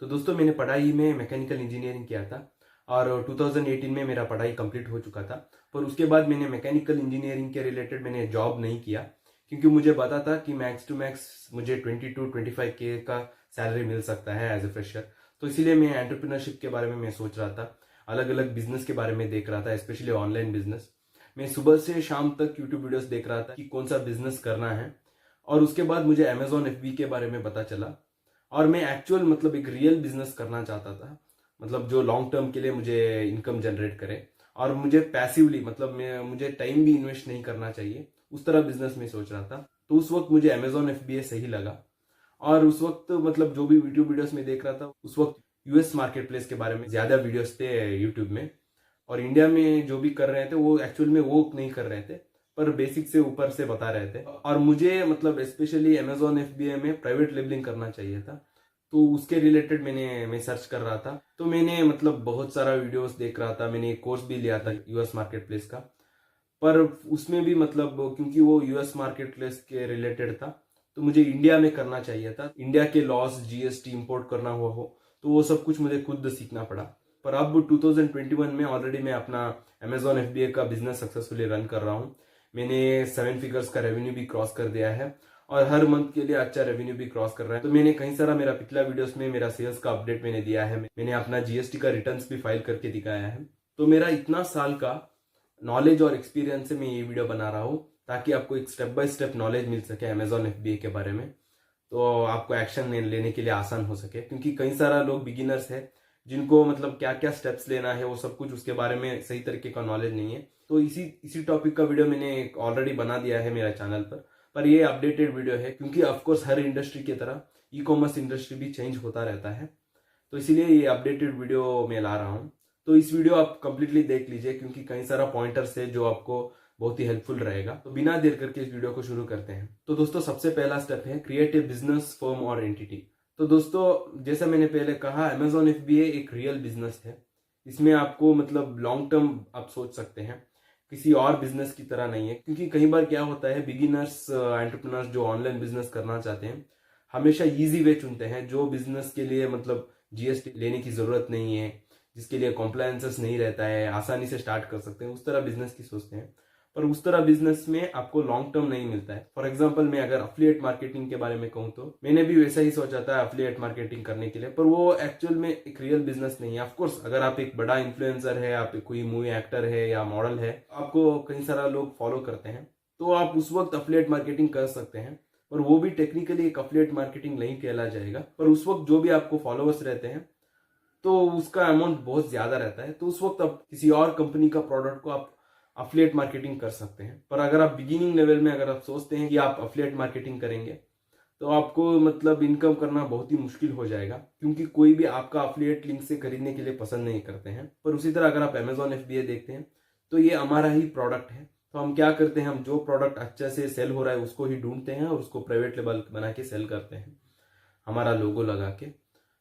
तो दोस्तों मैंने पढ़ाई में मैकेनिकल इंजीनियरिंग किया था और 2018 में मेरा पढ़ाई कंप्लीट हो चुका था। पर उसके बाद मैंने मैकेनिकल इंजीनियरिंग के रिलेटेड मैंने जॉब नहीं किया, क्योंकि मुझे पता था कि मैक्स टू मैक्स मुझे 22-25 के का सैलरी मिल सकता है एज ए फ्रेशर। तो इसीलिए मैं एंटरप्रेन्योरशिप के बारे में मैं सोच रहा था, अलग अलग बिजनेस के बारे में देख रहा था, स्पेशली ऑनलाइन बिजनेस। मैं सुबह से शाम तक यूट्यूब वीडियोस देख रहा था कि कौन सा बिजनेस करना है। और उसके बाद मुझे अमेजॉन एफबी के बारे में पता चला और मैं एक्चुअल मतलब एक रियल बिजनेस करना चाहता था, मतलब जो लॉन्ग टर्म के लिए मुझे इनकम जनरेट करे और मुझे पैसिवली मतलब मैं मुझे टाइम भी इन्वेस्ट नहीं करना चाहिए, उस तरह बिजनेस में सोच रहा था। तो उस वक्त मुझे अमेजॉन एफबीए सही लगा। और उस वक्त मतलब जो भी यूट्यूब वीडियोस में देख रहा था, उस वक्त यूएस मार्केट प्लेस के बारे में ज्यादा वीडियोस थे यूट्यूब में। और इंडिया में जो भी कर रहे थे वो एक्चुअल में वो नहीं कर रहे थे, पर बेसिक से ऊपर से बता रहे थे। और मुझे मतलब स्पेशली अमेजॉन एफबीए में प्राइवेट लेबलिंग करना चाहिए था, तो उसके रिलेटेड मैं सर्च कर रहा था। तो मैंने मतलब बहुत सारा वीडियोस देख रहा था, मैंने एक कोर्स भी लिया था यूएस मार्केट प्लेस का। पर उसमें भी मतलब क्योंकि वो यूएस मार्केट प्लेस के रिलेटेड था, तो मुझे इंडिया में करना चाहिए था। इंडिया के लॉस, जीएसटी इंपोर्ट करना हुआ हो तो वो सब कुछ मुझे खुद सीखना पड़ा। पर अब 2021 में ऑलरेडी मैं अपना अमेजॉन एफबीए का बिजनेस सक्सेसफुली रन कर रहा हूँ। मैंने 7 फिगर्स का रेवेन्यू भी क्रॉस कर दिया है और हर मंथ के लिए अच्छा रेवेन्यू भी क्रॉस कर रहा है। तो मैंने कहीं सारा मेरा पिछला वीडियोस में मेरा सेल्स का अपडेट मैंने दिया है, मैंने अपना जीएसटी का रिटर्न्स भी फाइल करके दिखाया है। तो मेरा इतना साल का नॉलेज और एक्सपीरियंस से मैं ये वीडियो बना रहा हूँ, ताकि आपको एक स्टेप बाय स्टेप नॉलेज मिल सके अमेजॉन एफबीए के बारे में, तो आपको एक्शन लेने के लिए आसान हो सके। क्योंकि कई सारा लोग बिगिनर्स है जिनको मतलब क्या क्या स्टेप्स लेना है वो सब कुछ उसके बारे में सही तरीके का नॉलेज नहीं है। तो इसी टॉपिक का वीडियो मैंने ऑलरेडी बना दिया है मेरा चैनल पर ये अपडेटेड वीडियो है, क्योंकि ऑफकोर्स हर इंडस्ट्री की तरह ई कॉमर्स इंडस्ट्री भी चेंज होता रहता है। तो इसीलिए ये अपडेटेड वीडियो मैं ला रहा हूँ। तो इस वीडियो आप कंप्लीटली देख लीजिए, क्योंकि कई सारा पॉइंटर्स है जो आपको बहुत ही हेल्पफुल रहेगा। तो बिना देर करके इस वीडियो को शुरू करते हैं। तो दोस्तों सबसे पहला स्टेप है क्रिएट ए बिजनेस फर्म और एंटिटी। तो दोस्तों जैसा मैंने पहले कहा, अमेजॉन एफबीए एक रियल बिजनेस है। इसमें आपको मतलब लॉन्ग टर्म आप सोच सकते हैं, किसी और बिजनेस की तरह नहीं है। क्योंकि कई बार क्या होता है, बिगिनर्स एंटरप्रेन्योर्स जो ऑनलाइन बिजनेस करना चाहते हैं हमेशा इजी वे चुनते हैं, जो बिजनेस के लिए मतलब जीएसटी लेने की जरूरत नहीं है, जिसके लिए कॉम्प्लायंसेस नहीं रहता है, आसानी से स्टार्ट कर सकते हैं, उस तरह बिजनेस की सोचते हैं। पर उस तरह बिजनेस में आपको लॉन्ग टर्म नहीं मिलता है। फॉर एग्जांपल मैं अगर अफिलिएट मार्केटिंग के बारे में कहूँ तो मैंने भी वैसा ही सोचा था अफिलिएट मार्केटिंग करने के लिए, पर वो एक्चुअल में एक रियल बिजनेस नहीं है। ऑफकोर्स अगर आप एक बड़ा इन्फ्लुएंसर है, आप कोई मूवी एक्टर है या मॉडल है, आपको कई सारा लोग फॉलो करते हैं, तो आप उस वक्त अफिलिएट मार्केटिंग कर सकते हैं। पर वो भी टेक्निकली एक अफिलिएट मार्केटिंग नहीं कहला जाएगा। पर उस वक्त जो भी आपको फॉलोअर्स रहते हैं तो उसका अमाउंट बहुत ज्यादा रहता है, तो उस वक्त आप किसी और कंपनी का प्रोडक्ट को आप अफिलिएट मार्केटिंग कर सकते हैं। पर अगर आप बिगिनिंग लेवल में अगर आप सोचते हैं कि आप अफिलिएट मार्केटिंग करेंगे, तो आपको मतलब इनकम करना बहुत ही मुश्किल हो जाएगा, क्योंकि कोई भी आपका अफिलिएट लिंक से खरीदने के लिए पसंद नहीं करते हैं। पर उसी तरह अगर आप अमेजॉन एफबीए देखते हैं तो ये हमारा ही प्रोडक्ट है। तो हम क्या करते हैं, हम जो प्रोडक्ट अच्छे से सेल हो रहा है उसको ही ढूंढते हैं और उसको प्राइवेट लेबल बना के सेल करते हैं, हमारा लोगो लगा के।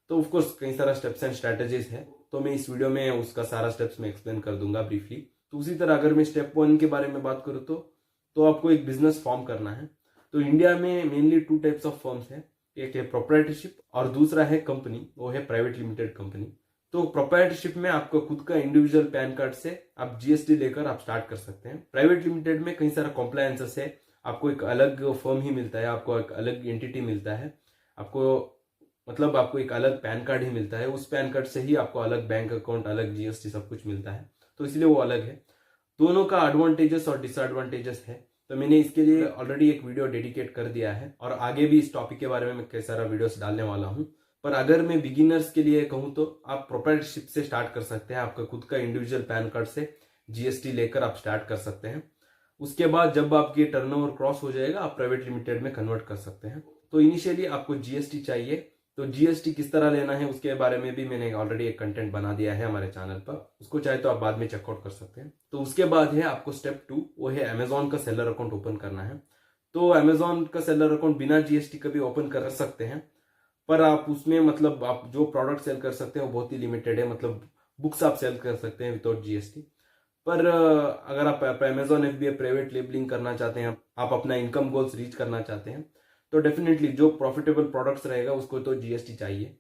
तो ऑफकोर्स कई सारा स्टेप्स एंड स्ट्रेटेजीज है, तो मैं इस वीडियो में उसका सारा स्टेप्स में एक्सप्लेन कर दूंगा ब्रीफली। तो उसी तरह अगर मैं स्टेप 1 के बारे में बात करूँ तो आपको एक बिजनेस फॉर्म करना है। तो इंडिया में मेनली 2 टाइप्स ऑफ फर्म्स है, एक है प्रोप्राइटरशिप और दूसरा है कंपनी, वो है प्राइवेट लिमिटेड कंपनी। तो प्रोप्राइटरशिप में आपका खुद का इंडिविजुअल पैन कार्ड से आप जीएसटी लेकर आप स्टार्ट कर सकते हैं। प्राइवेट लिमिटेड में कई सारा कॉम्प्लायंसेस है, आपको एक अलग फर्म ही मिलता है, आपको एक अलग एंटिटी मिलता है, आपको मतलब आपको एक अलग पैन कार्ड ही मिलता है, उस पैन कार्ड से ही आपको अलग बैंक अकाउंट, अलग जीएसटी सब कुछ मिलता है। तो इसलिए वो अलग है। दोनों का एडवांटेजेस और डिसएडवांटेजेस है। तो मैंने इसके लिए ऑलरेडी एक वीडियो डेडिकेट कर दिया है और आगे भी इस टॉपिक के बारे में मैं कई सारा वीडियोस डालने वाला हूँ। पर अगर मैं बिगिनर्स के लिए कहूँ तो आप प्रोप्राइटरशिप से स्टार्ट कर सकते हैं, आपका खुद का इंडिविजुअल पैन कार्ड से जीएसटी लेकर आप स्टार्ट कर सकते हैं। उसके बाद जब आपकी टर्नओवर क्रॉस हो जाएगा आप प्राइवेट लिमिटेड में कन्वर्ट कर सकते हैं। तो इनिशियली आपको जीएसटी चाहिए, तो जीएसटी किस तरह लेना है उसके बारे में भी मैंने ऑलरेडी एक कंटेंट बना दिया है हमारे चैनल पर, उसको चाहे तो आप बाद में चेकआउट कर सकते हैं। तो उसके बाद है आपको स्टेप 2, वो है अमेजॉन का सेलर अकाउंट ओपन करना है। तो अमेजॉन का सेलर अकाउंट बिना जीएसटी का भी ओपन कर सकते हैं, पर आप उसमें मतलब आप जो प्रोडक्ट सेल कर सकते हैं वो बहुत ही लिमिटेड है, मतलब बुक्स आप सेल कर सकते हैं विदाउट जीएसटी। पर अगर आप अमेजॉन एफबीए प्राइवेट लेबलिंग करना चाहते हैं, आप अपना इनकम गोल्स रीच करना चाहते हैं, तो डेफिनेटली जो प्रॉफिटेबल प्रोडक्ट्स रहेगा उसको तो जीएसटी चाहिए।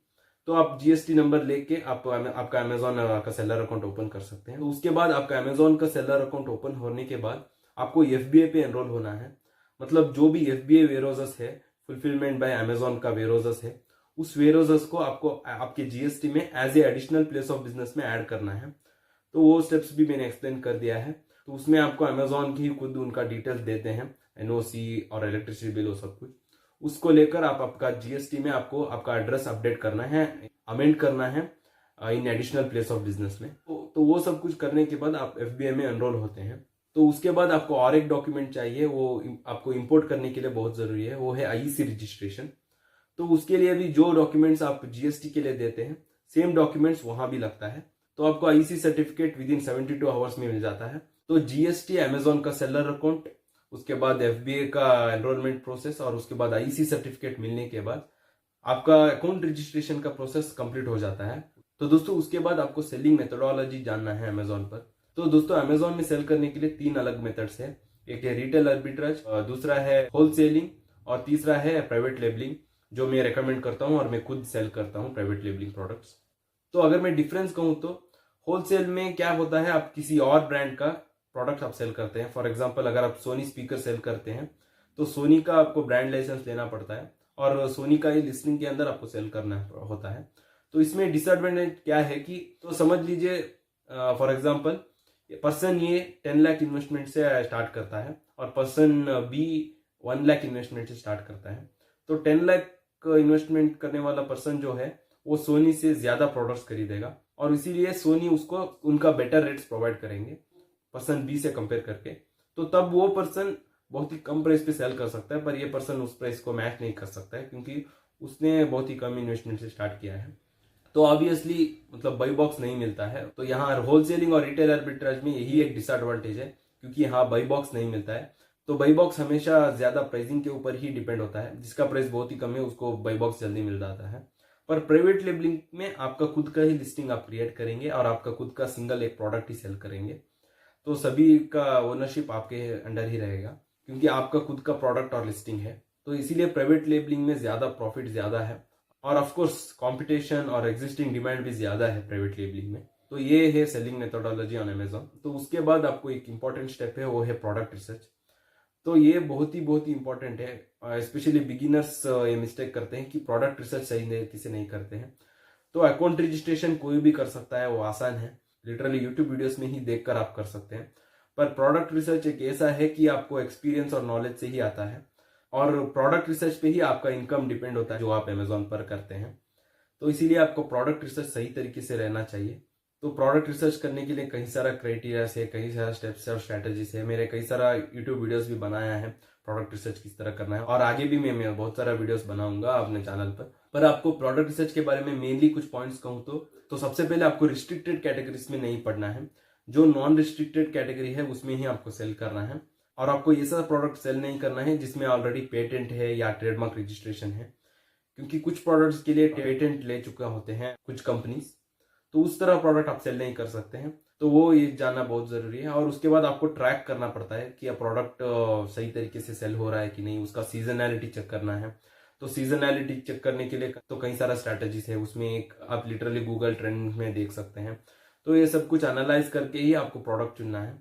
तो आप जीएसटी नंबर लेके आप आपका अमेजोन का सेलर अकाउंट ओपन कर सकते हैं। तो उसके बाद आपका अमेजोन का सेलर अकाउंट ओपन होने के बाद आपको एफबीए पे एनरोल होना है। मतलब जो भी एफबीए वेयरहाउसेस है, फुलफिलमेंट बाय अमेजोन का वेयरहाउसेस है, उस वेयरहाउसेस को आपको आपके जीएसटी में as a additional place of business में ऐड करना है। तो वो स्टेप्स भी मैंने एक्सप्लेन कर दिया है। तो उसमें आपको अमेजोन की खुद उनका डिटेल्स देते हैं, एनओसी और इलेक्ट्रिसिटी बिल, वो सब कुछ। उसको लेकर आप आपका जीएसटी में आपको आपका एड्रेस अपडेट करना है, अमेंड करना है in additional place of business में। तो वो सब कुछ करने के बाद आप एफबीए में एनरोल होते हैं। तो उसके बाद आपको और एक डॉक्यूमेंट चाहिए, वो आपको इंपोर्ट करने के लिए बहुत जरूरी है, वो है आईईसी रजिस्ट्रेशन। तो उसके लिए भी जो डॉक्यूमेंट्स आप जीएसटी के लिए देते हैं, सेम डॉक्यूमेंट्स वहां भी लगता है। तो आपको IEC certificate with in 72 hours में मिल जाता है। तो जीएसटी, अमेजोन का सेलर अकाउंट, उसके बाद एफबीए का एनरोलमेंट प्रोसेस और उसके बाद आईईसी सर्टिफिकेट मिलने के बाद आपका अकाउंट रजिस्ट्रेशन का प्रोसेस कंप्लीट हो जाता है। तो दोस्तों उसके बाद आपको सेलिंग मेथोडोलॉजी जानना है अमेजोन पर। तो दोस्तों अमेजोन में सेल करने के लिए 3 अलग मेथड्स है। एक है रिटेल आर्बिट्राज, दूसरा है होलसेलिंग और तीसरा है प्राइवेट लेबलिंग, जो मैं रेकमेंड करता हूं और मैं खुद सेल करता हूं प्राइवेट लेबलिंग प्रोडक्ट्स। तो अगर मैं डिफरेंस कहूं तो होलसेल में क्या होता है, आप किसी और ब्रांड का प्रोडक्ट आप सेल करते हैं। फॉर एग्जांपल अगर आप सोनी स्पीकर सेल करते हैं तो सोनी का आपको ब्रांड लाइसेंस लेना पड़ता है और सोनी का ही लिस्टिंग के अंदर आपको सेल करना होता है। तो इसमें डिसएडवांटेज क्या है कि, तो समझ लीजिए for example person A 10 lakh investment से स्टार्ट करता है और पर्सन बी 1 लाख इन्वेस्टमेंट से स्टार्ट करता है। तो 10 लाख इन्वेस्टमेंट करने वाला पर्सन जो है वो सोनी से ज्यादा प्रोडक्ट्स खरीदेगा और इसीलिए सोनी उसको उनका बेटर रेट्स प्रोवाइड करेंगे पर्सन बी से कंपेयर करके। तो तब वो पर्सन बहुत ही कम प्राइस पे सेल कर सकता है, पर ये पर्सन उस प्राइस को मैच नहीं कर सकता है क्योंकि उसने बहुत ही कम इन्वेस्टमेंट से स्टार्ट किया है। तो ऑब्वियसली मतलब बाई बॉक्स नहीं मिलता है। तो यहाँ होलसेलिंग और रिटेल आर्बिट्राज में यही एक डिसएडवांटेज है, क्योंकि यहाँ बाई बॉक्स नहीं मिलता है। तो बाई बॉक्स हमेशा ज्यादा प्राइसिंग के ऊपर ही डिपेंड होता है, जिसका प्राइस बहुत ही कम है उसको बाई बॉक्स जल्दी मिल जाता है। पर प्राइवेट लेबलिंग में आपका खुद का ही लिस्टिंग आप क्रिएट करेंगे और आपका खुद का सिंगल एक प्रोडक्ट ही सेल करेंगे। तो सभी का ओनरशिप आपके अंडर ही रहेगा क्योंकि आपका खुद का प्रोडक्ट और लिस्टिंग है। तो इसीलिए प्राइवेट लेबलिंग में ज्यादा प्रॉफिट ज्यादा है और ऑफ कोर्स कंपटीशन और एग्जिस्टिंग डिमांड भी ज्यादा है प्राइवेट लेबलिंग में। तो ये है सेलिंग मेथोडोलॉजी ऑन अमेजोन। तो उसके बाद आपको एक इंपॉर्टेंट स्टेप है, वो है प्रोडक्ट रिसर्च। तो ये बहुत ही इंपॉर्टेंट है, स्पेशली बिगिनर्स ये मिस्टेक करते हैं कि प्रोडक्ट रिसर्च सही तरीके से नहीं करते हैं। तो अकाउंट रजिस्ट्रेशन कोई भी कर सकता है, वो आसान है, लिटरली यूट्यूब वीडियोस में ही देखकर आप कर सकते हैं। पर प्रोडक्ट रिसर्च एक ऐसा है कि आपको एक्सपीरियंस और नॉलेज से ही आता है और प्रोडक्ट रिसर्च पे ही आपका इनकम डिपेंड होता है जो आप अमेजोन पर करते हैं। तो इसीलिए आपको प्रोडक्ट रिसर्च सही तरीके से रहना चाहिए। तो प्रोडक्ट रिसर्च करने के लिए कई सारा क्राइटेरिया है, कई सारा स्टेप्स और स्ट्रेटेजीज है। मेरे कई सारा यूट्यूब वीडियोस भी बनाया है प्रोडक्ट रिसर्च किस तरह करना है और आगे भी मैं बहुत सारा वीडियोस बनाऊंगा अपने चैनल पर आपको प्रोडक्ट रिसर्च के बारे में मेनली कुछ पॉइंट्स कहूँ तो सबसे पहले आपको रिस्ट्रिक्टेड कैटेगरीज में नहीं पढ़ना है। जो नॉन रिस्ट्रिक्टेड कैटेगरी है उसमें ही आपको सेल करना है और आपको ऐसा प्रोडक्ट सेल नहीं करना है जिसमें ऑलरेडी पेटेंट है या ट्रेडमार्क रजिस्ट्रेशन है, क्योंकि कुछ प्रोडक्ट्स के लिए पेटेंट ले चुके होते हैं कुछ कंपनीज। तो उस तरह प्रोडक्ट आप सेल नहीं कर सकते हैं। तो वो ये जानना बहुत जरूरी है। और उसके बाद आपको ट्रैक करना पड़ता है कि प्रोडक्ट सही तरीके से सेल हो रहा है कि नहीं, उसका सीजनैलिटी चेक करना है। तो सीजनैलिटी चेक करने के लिए तो कई सारा स्ट्रैटेजीज है, उसमें एक आप लिटरली गूगल ट्रेंड में देख सकते हैं। तो ये सब कुछ एनालाइज करके ही आपको प्रोडक्ट चुनना है।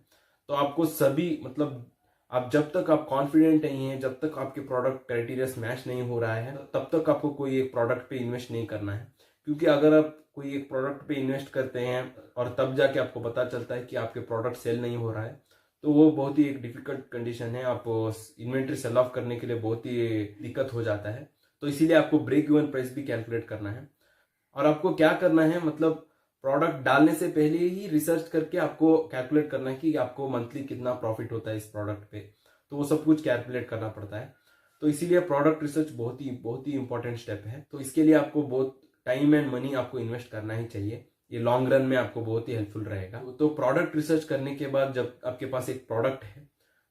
तो आपको सभी मतलब आप जब तक आप कॉन्फिडेंट नहीं है, जब तक आपके प्रोडक्ट क्राइटेरिया मैच नहीं हो रहा है, तब तक आपको कोई एक प्रोडक्ट पे इन्वेस्ट नहीं करना है। क्योंकि अगर आप कोई एक प्रोडक्ट पे इन्वेस्ट करते हैं और तब जाके आपको पता चलता है कि आपके प्रोडक्ट सेल नहीं हो रहा है, तो वो बहुत ही एक डिफिकल्ट कंडीशन है। आप इन्वेंट्री सेल ऑफ करने के लिए बहुत ही दिक्कत हो जाता है। तो इसीलिए आपको ब्रेक इवन प्राइस भी कैलकुलेट करना है। और आपको क्या करना है, मतलब प्रोडक्ट डालने से पहले ही रिसर्च करके आपको कैलकुलेट करना है कि आपको मंथली कितना प्रॉफिट होता है इस प्रोडक्ट पे। तो वो सब कुछ कैलकुलेट करना पड़ता है। तो इसीलिए प्रोडक्ट रिसर्च बहुत ही इंपॉर्टेंट स्टेप है। तो इसके लिए आपको बहुत टाइम एंड मनी आपको इन्वेस्ट करना ही चाहिए। ये लॉन्ग रन में आपको बहुत ही हेल्पफुल रहेगा। तो प्रोडक्ट रिसर्च करने के बाद जब आपके पास एक प्रोडक्ट है,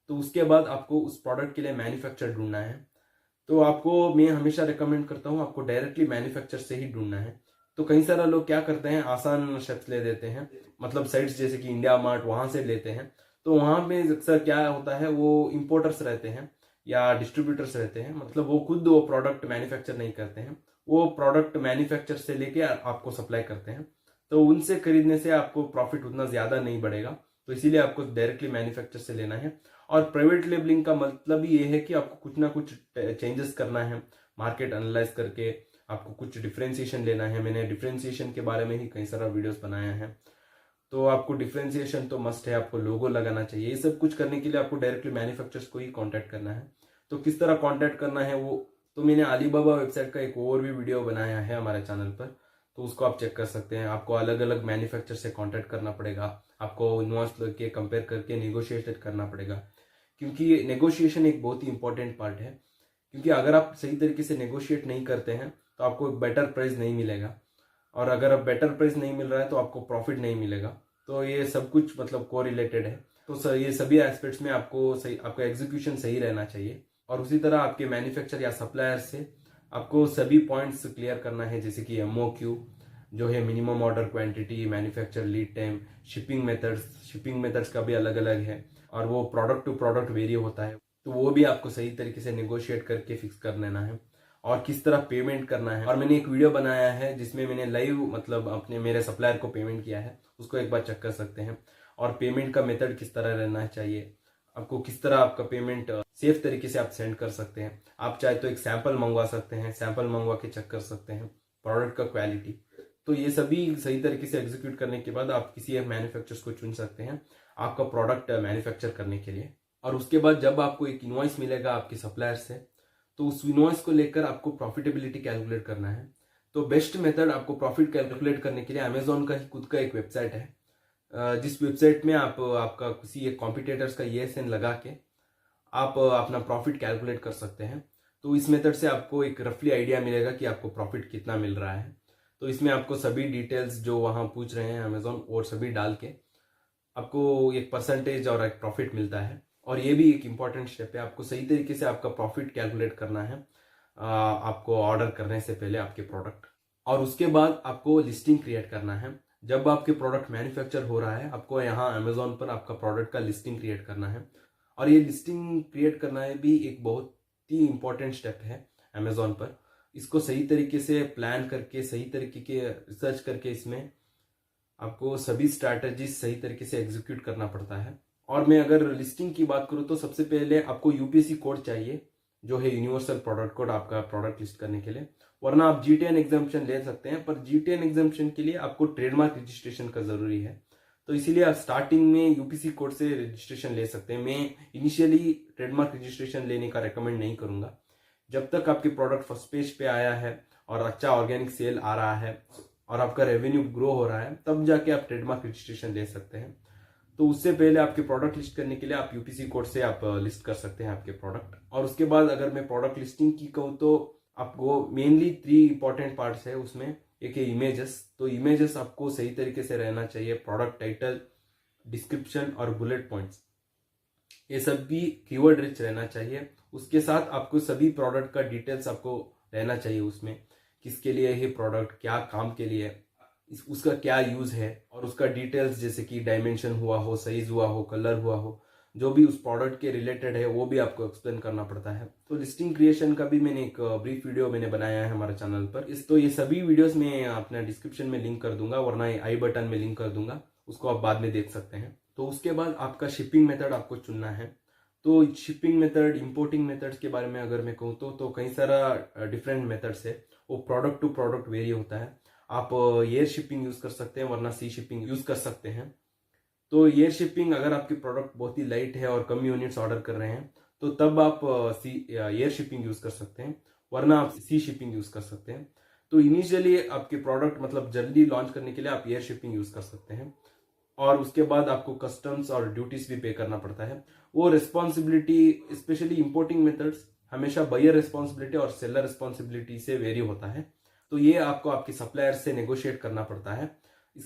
तो उसके बाद आपको उस प्रोडक्ट के लिए मैन्युफैक्चर ढूंढना है। तो आपको मैं हमेशा रिकमेंड करता हूँ आपको डायरेक्टली मैन्युफैक्चर से ही ढूंढना है। तो कई सारा लोग क्या करते हैं, आसान स्टेप्स ले देते हैं, मतलब साइट्स जैसे कि इंडिया मार्ट, वहां से लेते हैं। तो वहां पे अक्सर क्या होता है, वो इंपोर्टर्स रहते हैं या डिस्ट्रीब्यूटर्स रहते हैं, मतलब वो खुद वो प्रोडक्ट मैन्युफैक्चर नहीं करते हैं, वो प्रोडक्ट मैन्युफैक्चर से लेके आपको सप्लाई करते हैं, तो उनसे खरीदने से आपको प्रॉफिट उतना ज्यादा नहीं बढ़ेगा। तो इसीलिए आपको डायरेक्टली मैन्युफैक्चर से लेना है। और प्राइवेट लेबलिंग का मतलब ही ये है कि आपको कुछ ना कुछ चेंजेस करना है, मार्केट एनालाइज करके आपको कुछ डिफ्रेंसिएशन लेना है। मैंने डिफ्रेंसिएशन के बारे में ही कई सारा वीडियोस बनाया है। तो आपको डिफ्रेंसिएशन तो मस्ट है, आपको लोगो लगाना चाहिए। ये सब कुछ करने के लिए आपको डायरेक्टली मैन्युफैक्चरर्स को ही कांटेक्ट करना है। तो किस तरह कांटेक्ट करना है वो तो मैंने अलीबाबा वेबसाइट का एक और भी वीडियो बनाया है हमारे चैनल पर, तो उसको आप चेक कर सकते हैं। आपको अलग अलग मैन्युफैक्चरर से कांटेक्ट करना पड़ेगा, आपको इनवॉइस के कंपेयर करके नेगोशिएट करना पड़ेगा, क्योंकि नेगोशिएशन एक बहुत ही इंपॉर्टेंट पार्ट है। क्योंकि अगर आप सही तरीके से नेगोशिएट नहीं करते हैं तो आपको बेटर प्राइस नहीं मिलेगा, और अगर अब बेटर प्राइस नहीं मिल रहा है तो आपको प्रॉफिट नहीं मिलेगा। तो ये सब कुछ मतलब को रिलेटेड है। तो ये सभी एस्पेक्ट्स में आपको सही, आपका एग्जीक्यूशन सही रहना चाहिए। और उसी तरह आपके मैन्युफैक्चर या सप्लायर से आपको सभी पॉइंट्स क्लियर करना है, जैसे कि MOQ जो है minimum order quantity, manufacture lead time, shipping methods का भी अलग अलग है, और वो प्रोडक्ट टू प्रोडक्ट वेरी होता है। तो वो भी आपको सही तरीके से नेगोशिएट करके फिक्स कर लेना है। और किस तरह पेमेंट करना है, और मैंने एक वीडियो बनाया है जिसमें मैंने लाइव मतलब अपने मेरे सप्लायर को पेमेंट किया है, उसको एक बार चेक कर सकते हैं। और पेमेंट का मेथड किस तरह रहना चाहिए, आपको किस तरह आपका पेमेंट सेफ तरीके से आप सेंड कर सकते हैं। आप चाहे तो एक सैंपल मंगवा सकते हैं, सैंपल मंगवा के चेक कर सकते हैं प्रोडक्ट का क्वालिटी। तो ये सभी सही तरीके से एग्जीक्यूट करने के बाद आप किसी एक मैन्युफैक्चरर्स को चुन सकते हैं आपका प्रोडक्ट मैन्युफैक्चर करने के लिए। और उसके बाद जब आपको एक इनवॉइस मिलेगा आपके सप्लायर से, तो उस इनवॉइस को लेकर आपको प्रॉफिटेबिलिटी कैलकुलेट करना है। तो बेस्ट मेथड आपको प्रॉफिट कैलकुलेट करने के लिए अमेजोन का ही खुद का एक वेबसाइट है, जिस वेबसाइट में आप आपका किसी एक कॉम्पिटिटर्स का ESN लगा के आप अपना प्रॉफिट कैलकुलेट कर सकते हैं। तो इस मेथड से आपको एक रफली आइडिया मिलेगा कि आपको प्रॉफिट कितना मिल रहा है। तो इसमें आपको सभी डिटेल्स जो वहां पूछ रहे हैं अमेजोन, और सभी डाल के आपको एक परसेंटेज और एक प्रॉफिट मिलता है। और ये भी एक इंपॉर्टेंट स्टेप है, आपको सही तरीके से आपका प्रॉफिट कैलकुलेट करना है आपको ऑर्डर करने से पहले आपके प्रोडक्ट। और उसके बाद आपको लिस्टिंग क्रिएट करना है। जब आपके प्रोडक्ट मैन्युफैक्चर हो रहा है, आपको यहाँ अमेजोन पर आपका प्रोडक्ट का लिस्टिंग क्रिएट करना है। और ये लिस्टिंग क्रिएट करना है भी एक बहुत ही इंपॉर्टेंट स्टेप है अमेजोन पर। इसको सही तरीके से प्लान करके, सही तरीके के रिसर्च करके, इसमें आपको सभी स्ट्रैटेजीज सही तरीके से एग्जीक्यूट करना पड़ता है। और मैं अगर लिस्टिंग की बात करूं तो सबसे पहले आपको UPC कोड चाहिए, जो है यूनिवर्सल प्रोडक्ट कोड आपका प्रोडक्ट लिस्ट करने के लिए। वरना आप GTN एग्जाम्पशन ले सकते हैं, पर GTN एग्जाम्पशन के लिए आपको ट्रेडमार्क रजिस्ट्रेशन का जरूरी है। तो इसीलिए आप स्टार्टिंग में UPC कोड से रजिस्ट्रेशन ले सकते हैं। मैं इनिशियली ट्रेडमार्क रजिस्ट्रेशन लेने का रेकमेंड नहीं करूंगा। जब तक आपके प्रोडक्ट फर्स्ट पेज पे आया है और अच्छा ऑर्गेनिक सेल आ रहा है और आपका रेवेन्यू ग्रो हो रहा है, तब जाके आप ट्रेडमार्क रजिस्ट्रेशन ले सकते हैं। तो उससे पहले आपके प्रोडक्ट लिस्ट करने के लिए आप UPC कोड से आप लिस्ट कर सकते हैं आपके प्रोडक्ट। और उसके बाद अगर मैं प्रोडक्ट लिस्टिंग की कहूँ तो आपको मेनली 3 इंपॉर्टेंट पार्ट्स है उसमें। एक है इमेजेस। तो इमेजेस आपको सही तरीके से रहना चाहिए, प्रोडक्ट टाइटल, डिस्क्रिप्शन और बुलेट पॉइंट्स, ये सब भी कीवर्ड रिच रहना चाहिए। उसके साथ आपको सभी प्रोडक्ट का डिटेल्स आपको रहना चाहिए उसमें, किसके लिए है प्रोडक्ट, क्या काम के लिए, उसका क्या यूज है, और उसका डिटेल्स जैसे कि डायमेंशन हुआ हो, साइज हुआ हो, कलर हुआ हो, जो भी उस प्रोडक्ट के रिलेटेड है वो भी आपको एक्सप्लेन करना पड़ता है। तो लिस्टिंग क्रिएशन का भी मैंने एक ब्रीफ वीडियो मैंने बनाया है हमारे चैनल पर। तो ये सभी वीडियोस मैं अपने डिस्क्रिप्शन में लिंक कर दूंगा, वरना आई बटन में लिंक कर दूंगा, उसको आप बाद में देख सकते हैं। तो उसके बाद आपका शिपिंग मेथड आपको चुनना है। तो शिपिंग मेथड, इंपोर्टिंग मेथड्स के बारे में अगर मैं कहूँ तो कई सारा डिफरेंट मेथड्स है, वो प्रोडक्ट टू प्रोडक्ट वेरी होता है। आप एयर शिपिंग यूज कर सकते हैं, वरना सी शिपिंग यूज कर सकते हैं। तो एयर शिपिंग अगर आपकी प्रोडक्ट बहुत ही लाइट है और कम यूनिट्स ऑर्डर कर रहे हैं, तो तब आप एयर शिपिंग यूज कर सकते हैं, वरना आप सी शिपिंग यूज कर सकते हैं। तो इनिशियली आपके प्रोडक्ट मतलब जल्दी लॉन्च करने के लिए आप एयर शिपिंग यूज कर सकते हैं, और उसके बाद आपको कस्टम्स और ड्यूटीज भी पे करना पड़ता है। वो रिस्पॉन्सिबिलिटी, स्पेशली इंपोर्टिंग मेथड्स, हमेशा बायर रिस्पॉन्सिबिलिटी और सेलर रिस्पॉन्सिबिलिटी से वेरी होता है। तो ये आपको आपके सप्लायर से नेगोशिएट करना पड़ता है।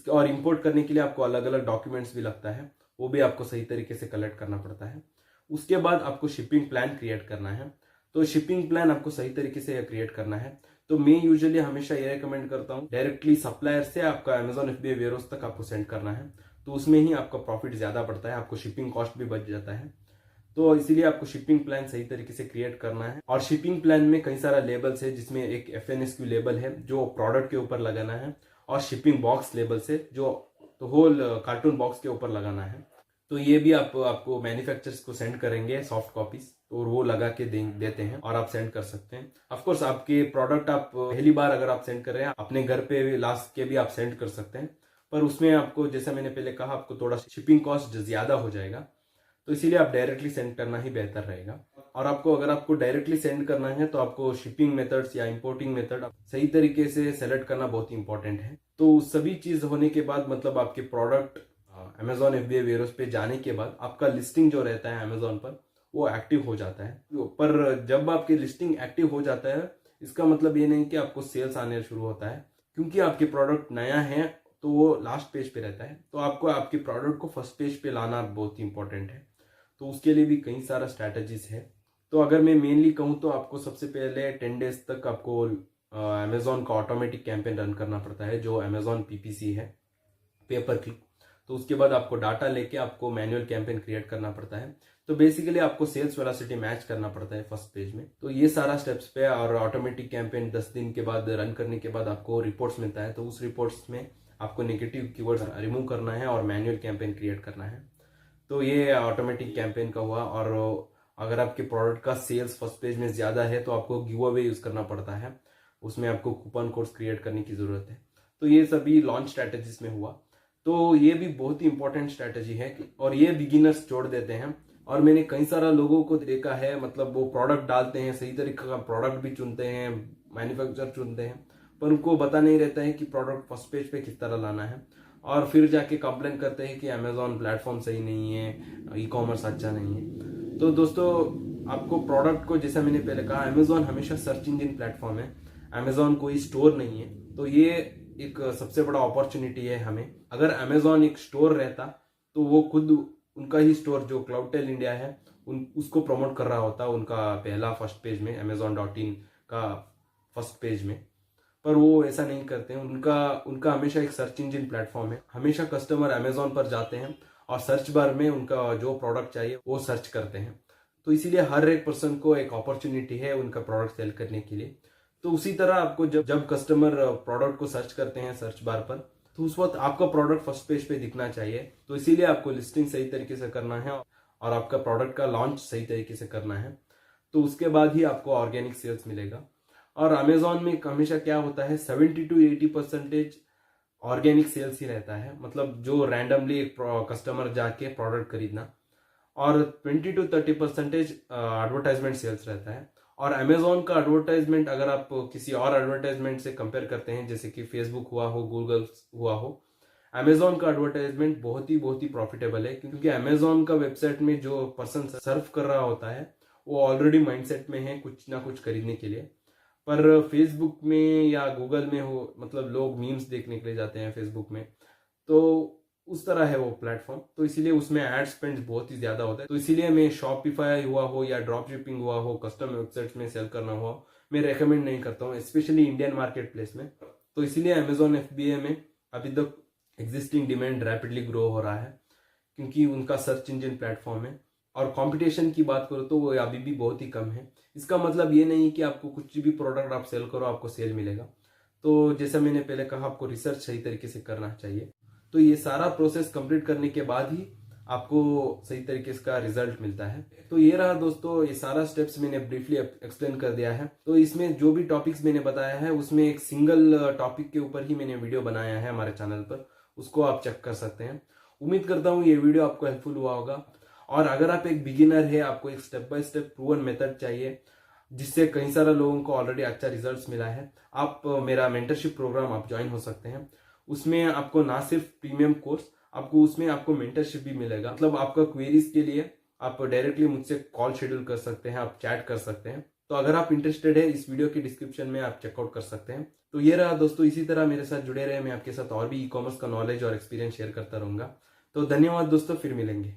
और इंपोर्ट करने के लिए आपको अलग अलग डॉक्यूमेंट्स भी लगता है, वो भी आपको सही तरीके से कलेक्ट करना पड़ता है। उसके बाद आपको शिपिंग प्लान क्रिएट करना है। तो शिपिंग प्लान आपको सही तरीके से क्रिएट करना है। तो मैं यूजुअली हमेशा ये रिकमेंड करता हूँ, डायरेक्टली सप्लायर से आपका अमेजॉन FBA वेयरहाउस तक आपको सेंड करना है, तो उसमें ही आपका प्रॉफिट ज्यादा बढ़ता है, आपको शिपिंग कॉस्ट भी बच जाता है। तो इसीलिए आपको शिपिंग प्लान सही तरीके से क्रिएट करना है। और शिपिंग प्लान में कई सारा लेबल्स है, जिसमें एक FNSQ लेबल है जो प्रोडक्ट के ऊपर लगाना है, और शिपिंग बॉक्स लेबल से जो तो होल कार्टून बॉक्स के ऊपर लगाना है। तो ये भी आपको मैन्युफैक्चरर्स को सेंड करेंगे सॉफ्ट कॉपीज, और वो लगा के देते हैं और आप सेंड कर सकते हैं। ऑफ कोर्स आपके प्रोडक्ट आप पहली बार अगर आप सेंड कर रहे हैं, अपने घर पे लास्ट के भी आप सेंड कर सकते हैं, पर उसमें आपको, जैसा मैंने पहले कहा, आपको थोड़ा शिपिंग कॉस्ट ज्यादा हो जाएगा। तो इसीलिए आप डायरेक्टली सेंड करना ही बेहतर रहेगा। और अगर आपको डायरेक्टली सेंड करना है तो आपको शिपिंग मेथड्स या इंपोर्टिंग मेथड सही तरीके से सेलेक्ट करना बहुत इंपॉर्टेंट है। तो सभी चीज होने के बाद, मतलब आपके प्रोडक्ट Amazon FBA वेयरहाउस पे जाने के बाद आपका लिस्टिंग जो रहता है Amazon पर, वो एक्टिव हो जाता है। पर जब आपकी लिस्टिंग एक्टिव हो जाता है, इसका मतलब ये नहीं कि आपको सेल्स आने शुरू होता है, क्योंकि आपके प्रोडक्ट नया है तो वो लास्ट पेज पे रहता है। तो आपको आपके प्रोडक्ट को फर्स्ट पेज पे लाना बहुत इंपॉर्टेंट है। तो उसके लिए भी कई सारा स्ट्रैटेजीज है। तो अगर मैं मेनली कहूँ तो आपको सबसे पहले 10 डेज तक आपको Amazon का ऑटोमेटिक कैंपेन रन करना पड़ता है, जो Amazon PPC है, पे पर क्लिक। तो उसके बाद आपको डाटा लेके आपको मैनुअल कैंपेन क्रिएट करना पड़ता है। तो बेसिकली आपको सेल्स वेलोसिटी मैच करना पड़ता है फर्स्ट पेज में। तो ये सारा स्टेप्स पे, और ऑटोमेटिक कैंपेन 10 दिन के बाद रन करने के बाद आपको रिपोर्ट्स मिलता है। तो उस रिपोर्ट्स में आपको नेगेटिव कीवर्ड्स रिमूव करना है और मैनुअल कैंपेन क्रिएट करना है। तो ये ऑटोमेटिक कैंपेन का हुआ। और अगर आपके प्रोडक्ट का सेल्स फर्स्ट पेज में ज्यादा है तो आपको गिव अवे यूज करना पड़ता है, उसमें आपको कूपन कोड्स क्रिएट करने की जरूरत है। तो ये सभी लॉन्च स्ट्रैटेजीज में हुआ। तो ये भी बहुत ही इंपॉर्टेंट स्ट्रैटेजी है, और ये बिगिनर्स छोड़ देते हैं। और मैंने कई सारा लोगों को देखा है, मतलब वो प्रोडक्ट डालते हैं, सही तरीके का प्रोडक्ट भी चुनते हैं, मैन्युफैक्चर चुनते हैं, पर उनको पता नहीं रहता है कि प्रोडक्ट फर्स्ट पेज पे किस तरह लाना है। और फिर जाके कंप्लेन करते हैं कि अमेजोन प्लेटफॉर्म सही नहीं है, ई-कॉमर्स अच्छा नहीं है। तो दोस्तों, आपको प्रोडक्ट को, जैसा मैंने पहले कहा, अमेजोन हमेशा सर्च इंजन प्लेटफॉर्म है, अमेजोन कोई स्टोर नहीं है। तो ये एक सबसे बड़ा अपॉर्चुनिटी है हमें। अगर अमेजोन एक स्टोर रहता तो वो खुद उनका ही स्टोर जो क्लाउडटेल इंडिया है उसको प्रमोट कर रहा होता, उनका पहला फर्स्ट पेज में, amazon.in का फर्स्ट पेज में। पर वो ऐसा नहीं करते हैं। उनका हमेशा एक सर्च इंजन प्लेटफॉर्म है। हमेशा कस्टमर अमेजोन पर जाते हैं और सर्च बार में उनका जो प्रोडक्ट चाहिए वो सर्च करते हैं। तो इसीलिए हर एक पर्सन को एक अपॉर्चुनिटी है उनका प्रोडक्ट सेल करने के लिए। तो उसी तरह आपको जब कस्टमर प्रोडक्ट को सर्च करते हैं सर्च बार पर, तो उस वक्त आपका प्रोडक्ट फर्स्ट पेज पे दिखना चाहिए। तो इसीलिए आपको लिस्टिंग सही तरीके से करना है और आपका प्रोडक्ट का लॉन्च सही तरीके से करना है। तो उसके बाद ही आपको ऑर्गेनिक सेल्स मिलेगा। और अमेजोन में हमेशा क्या होता है, 70 to 80% ऑर्गेनिक सेल्स ही रहता है, मतलब जो रैंडमली एक कस्टमर जाके प्रोडक्ट खरीदना, और 20 to 30% एडवर्टाइजमेंट सेल्स रहता है। और अमेजोन का एडवर्टाइजमेंट अगर आप किसी और एडवर्टाइजमेंट से कंपेयर करते हैं, जैसे कि फेसबुक हुआ हो, गूगल हुआ हो, अमेजोन का एडवर्टाइजमेंट बहुत ही प्रॉफिटेबल है, क्योंकि अमेजोन का वेबसाइट में जो पर्सन सर्फ कर रहा होता है वो ऑलरेडी माइंडसेट में है कुछ ना कुछ खरीदने के लिए। पर फेसबुक में या गूगल में हो, मतलब लोग मीम्स देखने के लिए जाते हैं फेसबुक में, तो उस तरह है वो प्लेटफॉर्म। तो इसीलिए उसमें एड स्पेंड बहुत ही ज्यादा होता है। तो इसीलिए मैं शॉपिफाई हुआ हो या ड्रॉप शिपिंग हुआ हो, कस्टम वेबसाइट्स में सेल करना हुआ, मैं रेकमेंड नहीं करता हूँ, स्पेशली इंडियन मार्केट प्लेस में। तो इसीलिए अमेजोन FBA में अभी तक एग्जिस्टिंग डिमांड रैपिडली ग्रो हो रहा है, क्योंकि उनका सर्च इंजन प्लेटफॉर्म है। और कंपटीशन की बात करो तो वो अभी भी बहुत ही कम है। इसका मतलब ये नहीं कि आपको कुछ भी प्रोडक्ट आप सेल करो आपको सेल मिलेगा। तो जैसा मैंने पहले कहा, आपको रिसर्च सही तरीके से करना चाहिए। तो ये सारा प्रोसेस कंप्लीट करने के बाद ही आपको सही तरीके से का रिजल्ट मिलता है। तो ये रहा दोस्तों, ये सारा स्टेप्स मैंने ब्रीफली एक्सप्लेन कर दिया है। तो इसमें जो भी टॉपिक्स मैंने बताया है उसमें एक सिंगल टॉपिक के ऊपर ही मैंने वीडियो बनाया है हमारे चैनल पर, उसको आप चेक कर सकते हैं। उम्मीद करता हूँ ये वीडियो आपको हेल्पफुल हुआ होगा। और अगर आप एक बिगिनर है, आपको एक step by step proven method चाहिए जिससे कई सारे लोगों को ऑलरेडी अच्छा रिजल्ट्स मिला है, आप मेरा मेंटरशिप प्रोग्राम आप ज्वाइन हो सकते हैं। उसमें आपको ना सिर्फ प्रीमियम कोर्स, उसमें आपको मेंटरशिप भी मिलेगा। मतलब आपका क्वेरीज के लिए आप डायरेक्टली मुझसे कॉल शेड्यूल कर सकते हैं, आप चैट कर सकते हैं। तो अगर आप इंटरेस्टेड है, इस वीडियो के डिस्क्रिप्शन में आप चेकआउट कर सकते हैं। तो ये रहा दोस्तों, इसी तरह मेरे साथ जुड़े रहे, मैं आपके साथ और भी ई-कॉमर्स का नॉलेज और एक्सपीरियंस शेयर करता रहूंगा। तो धन्यवाद दोस्तों, फिर मिलेंगे।